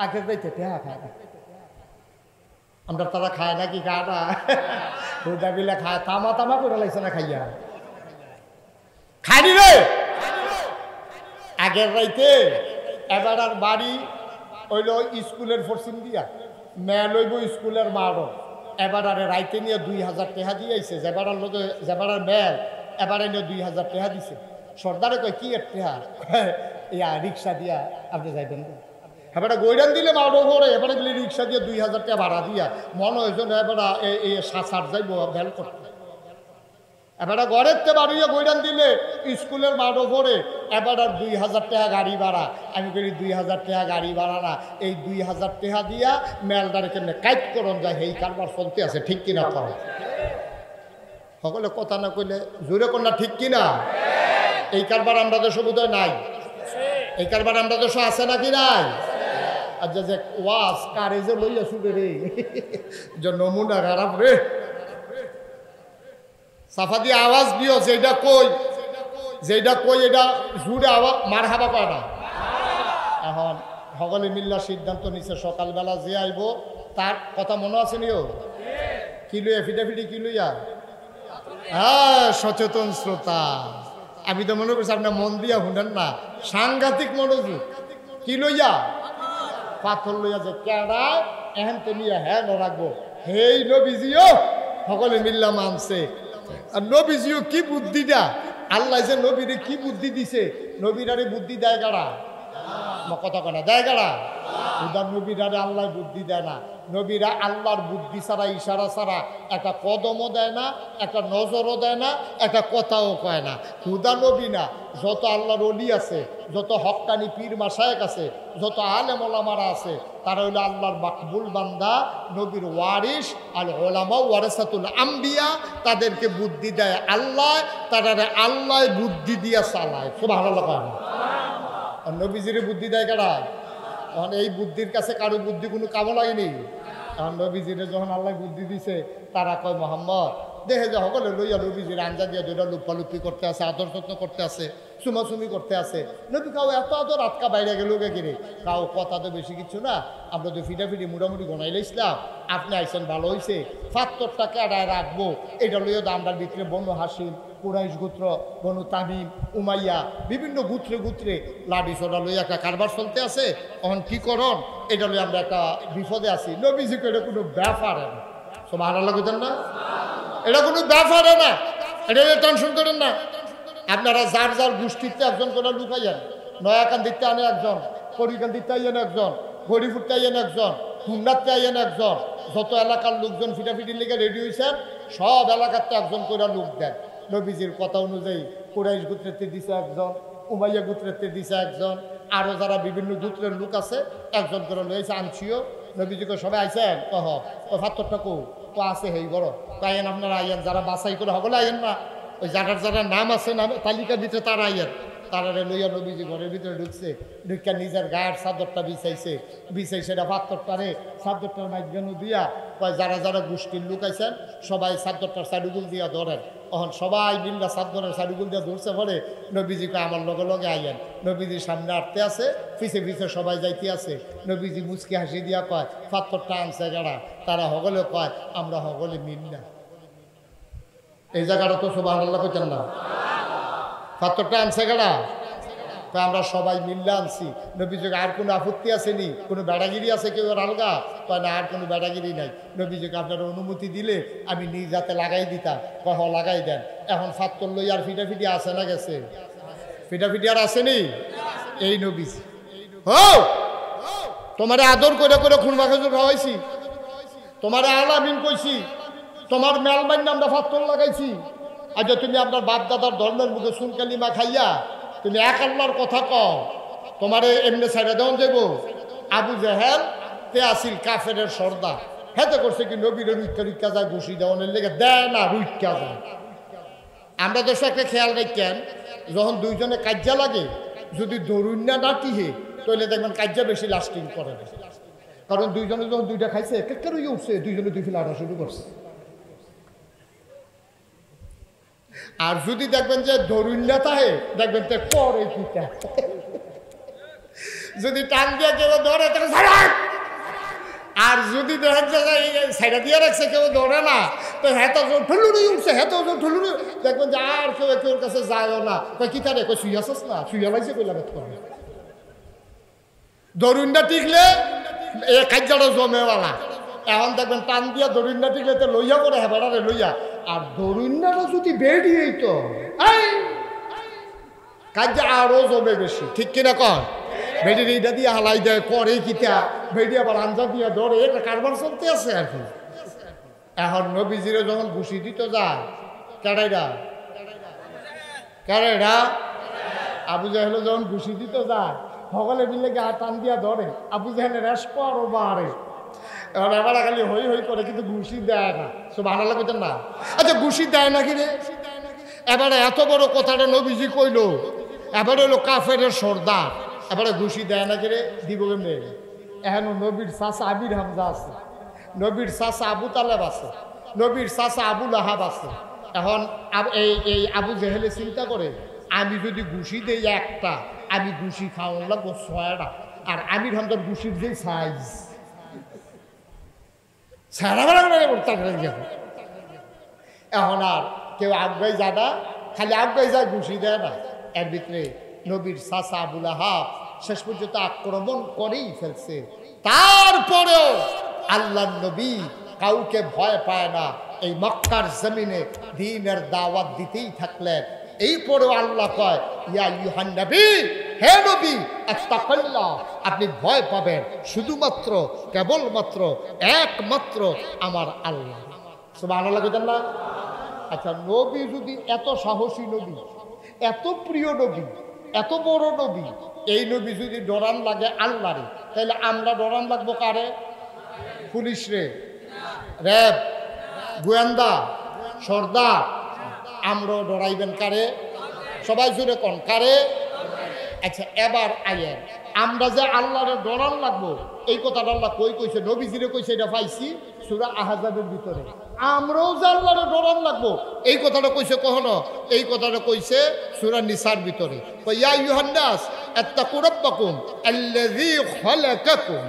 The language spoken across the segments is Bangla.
আগের যাইতে টেহা খায় না আমরা তারা খায় নাকি খায় না হুদা বিলে খায় তামা তামা করে লাগছে না খাইয়া খাইনি রে আগের রাইতে এবার আর বাড়ি হইল স্কুলের ফরসিম দিয়া মেয়ে লইব স্কুলের মারো এবার আর রাইতে নিয়ে 2000 টাকা দিয়েছে যেবার লোক যেবার মেয়ে এবারে নিয়ে 2000 টাকা দিছে সর্দারে কয় কি টেহা ইয়া রিক্সা দিয়া আপনি যাইবেন এবার গৈরান দিলে মারো করে এবারে গেলে রিক্সা দিয়ে 2000 টাকা ভাড়া দিয়া মনে হয়েছে এবার এই সার যাইব ভ্যাল করতে এবার ঘরের তে বাড়িয়ে গৈরান দিলে স্কুলের মাঠও ভরে এবার আর 2000 টাকা গাড়ি ভাড়া আমি করি 2000 টাকা গাড়ি ভাড়া না এই 2000 টাকা দিয়া মেলদারে কেমনে কাইট করন যায় এই কারবার চলতে আছে ঠিক কিনা পাও সকলে কথা না কইলে জোরে কোন না ঠিক কিনা এই কারবার আমরা দেশ বোধহয় নাই এই কারবার আমরা দেশ আছে নাকি নাই আচ্ছা যে ওয়াজ কারে যে লইয়া শুনে রে যে নমুনা খারাপ রে সাফা দিয়ে আওয়াজ দিও যেটা কই এটা জুড়ে আওয়াজ মার হাবা পায় না এখন সকলে মিল্লা সিদ্ধান্ত নিচ্ছে সকালবেলা যে আইব তার কথা মনে আছে নিও কি লইয়া ফিটাফিটি কি লইয়া হ্যাঁ সচেতন শ্রোতা আমি তো মনে করছি আপনার মন দিয়া শুনেন না সাংঘাতিক মনোযোগ কি লইয়া পাথর লইয়া যে কেডায় এহেন তেলিয়া হ্যাঁ রাখবো হেই নবীজিও সকলে মিল্লা মানছে আর নবীজিও কি বুদ্ধিটা আল্লাহ যে নবীরে কি বুদ্ধি দিছে নবীরারে বুদ্ধি দেয় গাড়া কথা কনা দেয় গাড়া উদার নবীরারে আল্লাহ বুদ্ধি দেয় না নবীরা আল্লাহর বুদ্ধি ছাড়া ইশারা ছাড়া একটা কদমও দেয় না একটা নজরও দেয় না একটা কথাও কয় না হুদা নবী না যত আল্লাহর অলি আছে যত হক্কানি পীর মাশায়েখ আছে যত আলেম ওলামারা আছে তারা হইল আল্লাহর মাকবুল বান্দা নবীর ওয়ারিস আল ওলামা ওয়ারেসাতুল আম্বিয়া তাদেরকে বুদ্ধি দেয় আল্লাহ তারা আল্লাহ বুদ্ধি দিয়া চালায় সুবহানাল্লাহ কয় না আর নবীজির বুদ্ধি দেয় কারা তখন এই বুদ্ধির কাছে কারো বুদ্ধি কোনো কামও লাগেনি তখন নবীজিরে যখন আল্লাহ বুদ্ধি দিছে তারা কয় মোহাম্মদ দেখে যে সকলে লইয়া নবীজির আঞ্জা দিয়ে দুইটা লুপালুপি করতে আছে আদর যত্ন করতে আছে চুমাচুমি করতে আছে নবী কাউ এত আদর আটকা বাইরে গেল কিনে কাউ কথা তো বেশি কিছু না আমরা তো ফিটাফিটি মোটামুটি গনাইলে ইসলাম আপনি আইসেন ভালো হয়েছে ৭৫ টাকা আড়ায় রাখবো এটা লইয়া তো আমরা ভিতরে বনু হাসিম কুরাইশ গোত্র বনু তামিম উমাইয়া বিভিন্ন গোত্রে লাডি সোডা লইয়া একটা কারবার চলতে আছে তখন কি করন এটা লইয়া আমরা একটা বিপদে আছি নবীজিকে এটা কোনো ব্যাপার না সুবহানাল্লাহ বুঝেন না এটা কোনো ব্যাপার না এটা টেনশন করেন না আপনারা যার যার গোষ্ঠীতে একজন করে লুকাইয়েন নয়াকান্দিতে আনে একজন করিকান্দিতে আইয়েন একজন গরিপুরতে আইয়েন একজন হুমনাতে আইয়েন একজন যত এলাকার লোকজন ফিটাফিটির লেগে রেডি হয়েছেন সব এলাকাতে একজন করে লোক দেন নবীজির কথা অনুযায়ী কুরাইশ গোত্রেতে দিছে একজন উমাইয়া গোত্রেতে দিছে একজন আরও যারা বিভিন্ন গোত্রের লোক আছে একজন করে লইছে আনছিও নবীজিকে সবাই আইসেন কহ ও ৭০ টাকা তো আছে হেই বড় তাইয়েন আপনারা আইয়েন যারা বাছাই করে সকলে আইয়েন না ওই যারা নাম আছে নাম তালিকার ভিতরে তারা আইয়েন তারারে লইয়া নবীজি ঘরের ভিতরে ঢুকছে ঢুকা নিজের গায়ের চাদরটা বিছাইছে সেটা ৭৫টারে চাদরটার মাঝখানে দিয়া কয় যারা গোষ্ঠীর লোক আইছেন সবাই চাদরটার সাইডুগুল দিয়া ধরেন তখন সবাই মিল্লা চাদরের সাইডুগুল দিয়া ধরছে পরে নবীজিকে আমার লগে আইয়েন নবীজির সামনে আটতে আছে পিছে সবাই যাইতে আছে নবীজি মুচকি হাসি দিয়া কয় ৭৫টা আনছে যারা তারা সকলে কয় আমরা সকলে মিল্লা এই জায়গাটা তো সুবহানাল্লাহ কইতেন না ৭০টা আনছে গেলা তো আমরা সবাই মিল্লা আনছি নবীজিকে আর কোনো আপত্তি আসেনি কোনো বেড়াগিরি আছে কেউ আলগা কয় না আর কোনো বেড়াগিরি নাই নবীজিকে আপনারা অনুমতি দিলে আমি নিজ হাতে লাগাই দিতাম কহ লাগাই দেন এখন ৭০ লই আর ফিটাফিটি আসে না গেছে ফিটাফিটি আর আসেনি এই নবীজি তোমারে আদর করে খুনবা খেজুর খাওয়াইছি তোমারে আলামিন কইছি তোমার মেলবাইন আমরা ৭০ লাগাইছি আজ তুমি আপনার বাপ দাদার ধর্মের মুখে সুনকালিমা খাইয়া তুমি এক আল্লাহর কথা কও তোমারে এমনি সাইডে দেওয়া যাব আবু জেহেল তে আসিল কাফেরের সর্দার হেতে করছে কি নবীরে রুইকা যায় ঘুষি দেওয়ানের লেগে দেয় না রুইকা যায় আমরা দেশে একটা খেয়াল রাখেন যখন দুইজনে কাজ্যা লাগে যদি দরুন্যা না টিহে তাহলে দেখবেন কাজ্যা বেশি লাস্টিং করে কারণ দুইজনে যখন দুইটা খাইছে একের উঠছে দুইজনে দুই ফিল আটা শুরু করছে আর যদি দেখবেন যে ধরুন না তাহে দেখবেন তো পরে কিটা যদি টান দিয়ে কেউ ধরে তাহলে আর যদি দেখা যায় সাইডা দিয়ে রাখছে কেউ ধরে না তো হেতো ঠুলুরি উঠছে হেতো ঠুলুরি দেখবেন যে আর কেউ কেউর কাছে যায়ও না কই কি তারে কই শুয়ে আসছ না শুয়ে লাইছে কইলা বেত করবে দরুনটা টিকলে এ কাজ্জাটা জমেওয়ালা এখন দেখবেন টান দিয়া দরুনটা টিকলে তো লইয়া পড়ে হেবাড়ারে লইয়া আর দরুনটা যদি বেরিয়েই তো কাজ্জা আরো জমে বেশি ঠিক কিনা কর বেডির এইটা দিয়ে হালাই দেয় করে কিতা বেডি আবার আঞ্জা দিয়ে ধরে এটা কারবার চলতে আছে আর কি এখন নবীজিরে যখন ঘুষি দিত যায় কেডাইরা আবু জাহেল যখন ঘুষি দিত যায় সকলে মিলে গা টান দিয়া ধরে আবু জাহেলের রেস পর বাড়ে এখন এবার খালি হই হই করে কিন্তু ঘুষি দেয় না সব আনা লাগতেন না আচ্ছা ঘুষি দেয় না কি রে এবারে এত বড় কথাটা নবীজি কইল এবারে হলো কাফেরের সর্দার এবারে ঘুষি দেয় না করে দিব মেয়ে এখন নবীর চাচা আবির হামজা আছে নবীর চাচা আবু তালেব আছে নবীর চাচা আবু লাহাব আছে এখন এই আবু জেহেলে চিন্তা করে আমি যদি ঘুষি দেই একটা আমি ঘুষি খাওয়ান লাগবো 6টা আর আমির হামজার ঘুষির যে সাইজ এখন আর কেউ আগ্রাই যায় না খালি আগ্রাই যায় ঘুষি দেয় না এর ভিতরে নবীর চাচা আবু লাহাব শেষ পর্যন্ত আক্রমণ করেই ফেলছে তারপরেও আল্লাহর নবী কাউকে ভয় পায় না এই মক্কার জমিনে দ্বীনের দাওয়াত দিতেই থাকলেন এই পরেও আল্লাহ কয় ইয়া ইউহান নবী হে নবী আস্তাগফিরুল্লাহ আপনি ভয় পাবেন শুধুমাত্র কেবলমাত্র একমাত্র আমার আল্লাহ সুবহানাল্লাহ কইতেন না আচ্ছা নবী যদি এত সাহসী নবী এত প্রিয় নবী এত বড় নবী এই নবী যদি ডরান লাগে আল্লাহরে তাহলে আমরা ডরান লাগবো কারে পুলিশ রে র্যাব গোয়েন্দা সর্দার আমরাও ডরাইবেন কারে সবাই জুড়ে কোন কারে আচ্ছা এবার আইয়েন আমরা যে আল্লাহরে ডরান লাগবো এই কথাটা আল্লাহ কইছে নবীজিরে কইছে এটা পাইছি সূরা আহজাবের ভিতরে আমরাও যে আল্লাহরে ডরান লাগবো এই কথাটা কইছে কখনো এই কথাটা কইছে সূরা নিসার ভিতরে ইয়া আইয়ুহান নাস আত্তাকু রাব্বাকুম আল্লাযী খালাকাকুম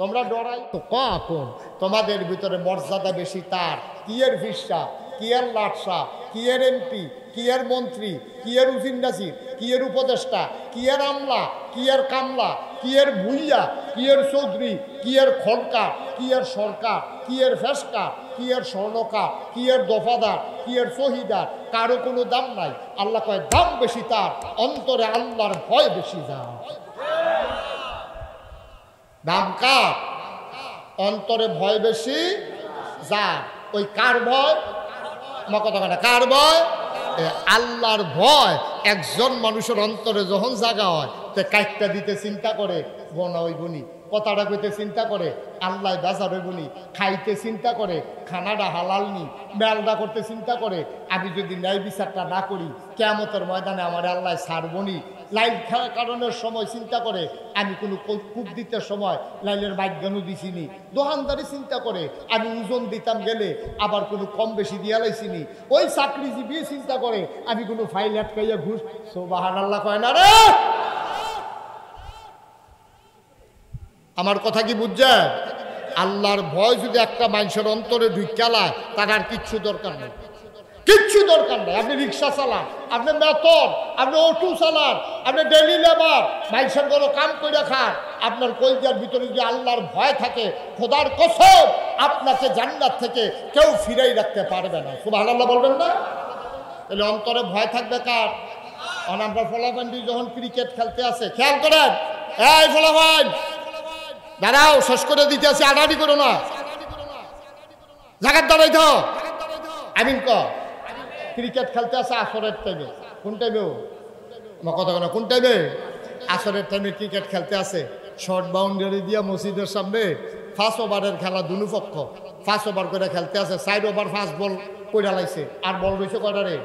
তোমরা ডরাই তো কখন তোমাদের ভিতরে মর্যাদা বেশি তার কি এর ভিসা কি এর লাটসা কি এর এমপি কি এর মন্ত্রী কি এর উজির নাজির কি এর উপদেষ্টা কি এর আমলা কি এর কামলা কি এর ভুইয়া কি এর চৌধুরী কি এর খড়কা কি এর সরকার কি এর ফেসকা কি এর স্বর্ণকা কি এর দফাদার কি এর শহীদার কারো কোনো দাম নাই আল্লাহ কয় দাম বেশি তার অন্তরে আল্লাহর ভয় বেশি যায় দাম কার অন্তরে ভয় বেশি যার ওই কার ভয় আমার কথা কথা কার ভয় আল্লাহর ভয় একজন মানুষের অন্তরে যখন জাগা হয় তো কাইটটা দিতে চিন্তা করে বনা ওই বনি কথাটা কইতে চিন্তা করে আল্লাহ বাজার ওই বনি খাইতে চিন্তা করে খানাটা হালাল নি মেলটা করতে চিন্তা করে আমি যদি ন্যায় বিচারটা না করি কিয়ামতের ময়দানে আমার আল্লাহ ছাড়বনি লাইল কারণের সময় চিন্তা করে আমি কোনো কূপ দিতে সময় লাইলের মাইজ্ঞানও দিছিনি দোকানদারি চিন্তা করে আমি ওজন দিতাম গেলে আবার কোনো কম বেশি দিয়া লাইছিনি ওই চাকরিজীবী চিন্তা করে আমি কোনো ফাইল আটকাইয়া ঘুষ সুবহানাল্লাহ কয় না রে আমার কথা কি বুঝছেন আল্লাহর ভয় যদি একটা মানুষের অন্তরে ঢুকালায় তার আর কিচ্ছু দরকার নেই কিচ্ছু দরকার নেই আপনি রিক্সা চালান আপনি মেথর আপনি অটো চালান আপনি ডেলি লেবার মানুষের কোনো কাম করে খান আপনার কলজার ভিতরে যদি আল্লাহর ভয় থাকে খোদার কসম আপনাকে জান্নাত থেকে কেউ ফিরাই রাখতে পারবে না সুবহানাল্লাহ বলবেন না তাহলে অন্তরে ভয় থাকবে কার আমরা ফলাফান্ডি যখন ক্রিকেট খেলতে আসে খেয়াল করেন এই ফলাফান দাঁড়াও শেষ করে দিতে আসি আড়াআড়ি করো না জায়গার দাঁড়াই তো আমিন ক ক্রিকেট খেলতে আসে আসরের টাইমে কোন টাইমেও আমার কথা না কোন টাইমে আসরের টাইমে ক্রিকেট খেলতে আসে শর্ট বাউন্ডারি দিয়া মসজিদের সামনে ফার্স্ট ওভারের খেলা দুনু পক্ষ ফার্স্ট ওভার করে খেলতে আসে 4 ওভার ফার্স্ট বল কইরা লাইছে আর বল রয়েছে কয়টা রে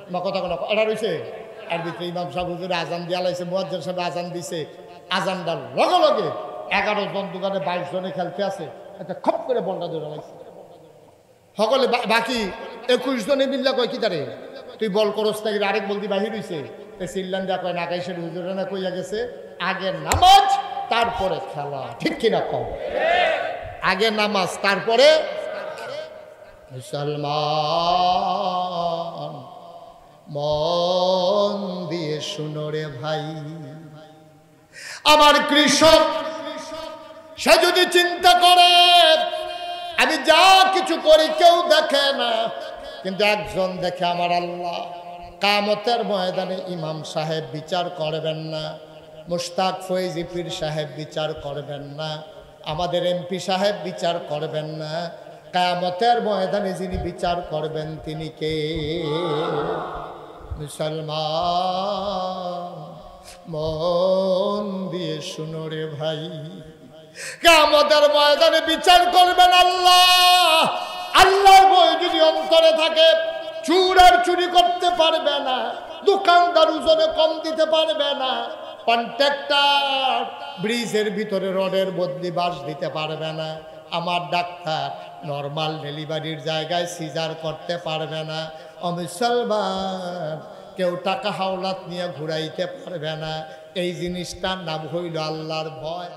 আমার কথা না এটা রয়েছে এর ভিতরে ইমাম সাহেব হুজুরে আজান দিয়া লাইছে মুয়াজ্জিন সাহেব আজান দিছে আজানটার লগে লগে 11 জন দোকানে 22 জনে খেলতে আসে এটা খপ করে বলটা ধরে লাইছে সকলে বাকি 21 জনে মিল্লা কয় কি তারে তুই বল করস নাকি আরেক বল দি বাহির হইছে চিল্লান যা কয় নাকাইশের হুজুরে না কইয়া গেছে আগে নামাজ তারপরে খেলা, ঠিক কিনা কম? আগে নামাজ তারপরে। মুসলমান মন দিয়ে শুনো রে ভাই, আমার কৃষক সে যদি চিন্তা করে আমি যা কিছু করি কেউ দেখে না, কিন্তু একজন দেখে, আমার আল্লাহ। কিয়ামতের ময়দানে ইমাম সাহেব বিচার করবেন না, মুশতাক ফৈজি পীর সাহেব বিচার করবেন না, আমাদের এমপি সাহেব বিচার করবেন না। কিয়ামতের ময়দানে যিনি বিচার করবেন তিনি কে? মুসলমান মন দিয়ে শুনো রে ভাই, কিয়ামতের ময়দানে বিচার করবেন আল্লাহ। আল্লাহর ভয় যদি অন্তরে থাকে, চুর আর চুরি করতে পারবে না, দোকানদার ওজনে কম দিতে পারবে না, কন্ট্রাক্টর ব্রিজের ভিতরে রডের বদলি বাঁশ দিতে পারবে না, আমার ডাক্তার নর্মাল ডেলিভারির জায়গায় সিজার করতে পারবে না, মুসলমান কেউ টাকা হাওলাত নিয়ে ঘুরাইতে পারবে না। এই জিনিসটার নাম হইল আল্লাহর ভয়।